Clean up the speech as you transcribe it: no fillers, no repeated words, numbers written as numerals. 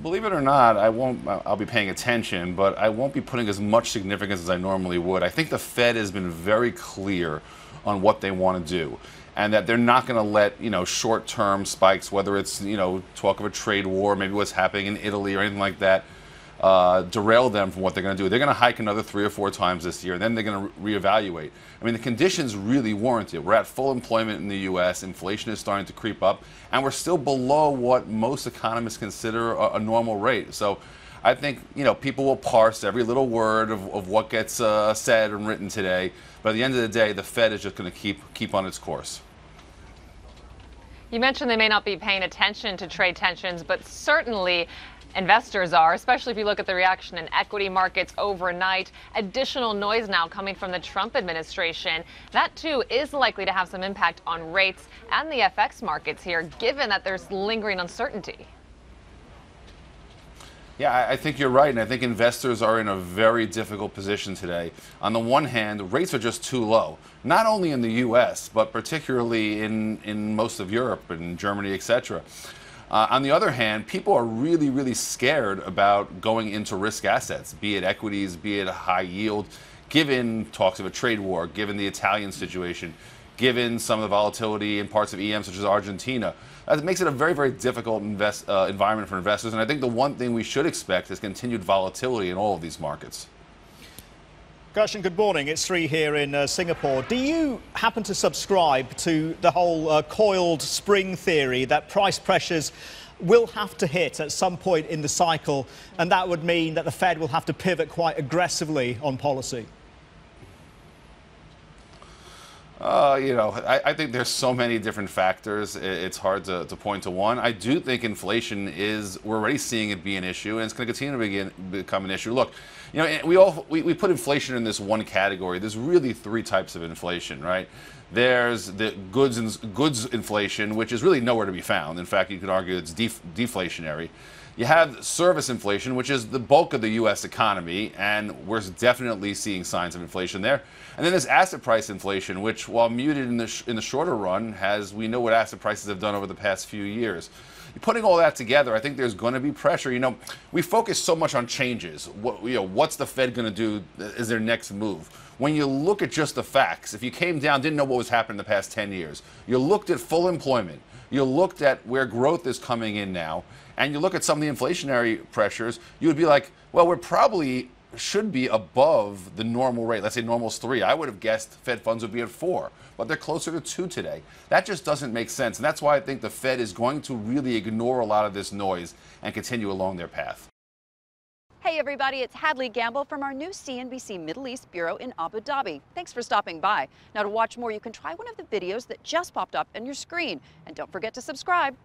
Believe it or not, I'll be paying attention, but I won't be putting as much significance as I normally would. I think the Fed has been very clear on what they want to do, and that they're not going to let, short-term spikes, whether it's, talk of a trade war, maybe what's happening in Italy or anything like that, derail them from what they're going to do. They're going to hike another 3 or 4 times this year, and then they're going to reevaluate. I mean, the conditions really warrant it. We're at full employment in the U.S. Inflation is starting to creep up, and we're still below what most economists consider a normal rate. So I think, people will parse every little word of what gets said and written today. But at the end of the day, the Fed is just going to keep on its course. You mentioned they may not be paying attention to trade tensions, but certainly investors are, especially if you look at the reaction in equity markets overnight. Additional noise now coming from the Trump administration. That, too, is likely to have some impact on rates and the FX markets here, given that there's lingering uncertainty. Yeah, I think you're right, and I think investors are in a very difficult position today. On the one hand, rates are just too low, not only in the U.S., but particularly in most of Europe and Germany, etc. On the other hand, people are really, really scared about going into risk assets, be it equities, be it a high yield, given talks of a trade war, given the Italian situation, given some of the volatility in parts of EM, such as Argentina. That makes it a very, very difficult environment for investors. And I think the one thing we should expect is continued volatility in all of these markets. Gershon, good morning. It's Sri here in Singapore. Do you happen to subscribe to the whole coiled spring theory that price pressures will have to hit at some point in the cycle, and that would mean that the Fed will have to pivot quite aggressively on policy? I think there's so many different factors. It's hard to point to one. I do think inflation we're already seeing it be an issue, and it's going to continue to become an issue. Look, we put inflation in this one category. There's really 3 types of inflation, right? There's the goods inflation, which is really nowhere to be found. In fact, you could argue it's deflationary. You have service inflation, which is the bulk of the U.S. economy, and we're definitely seeing signs of inflation there. And then there's asset price inflation, which, while muted in the shorter run, we know what asset prices have done over the past few years. Putting all that together, I think there's going to be pressure. We focus so much on changes. What's the Fed going to do as their next move? When you look at just the facts, if you came down, didn't know what was happening in the past 10 years, you looked at full employment, you looked at where growth is coming in now, and you look at some of the inflationary pressures, you would be like, well, we're probably should be above the normal rate. Let's say normal's 3. I would have guessed Fed funds would be at 4, but they're closer to 2 today. That just doesn't make sense, and that's why I think the Fed is going to really ignore a lot of this noise and continue along their path. Hey everybody, it's Hadley Gamble from our new CNBC Middle East Bureau in Abu Dhabi. Thanks for stopping by. Now, to watch more, you can try one of the videos that just popped up on your screen. And don't forget to subscribe.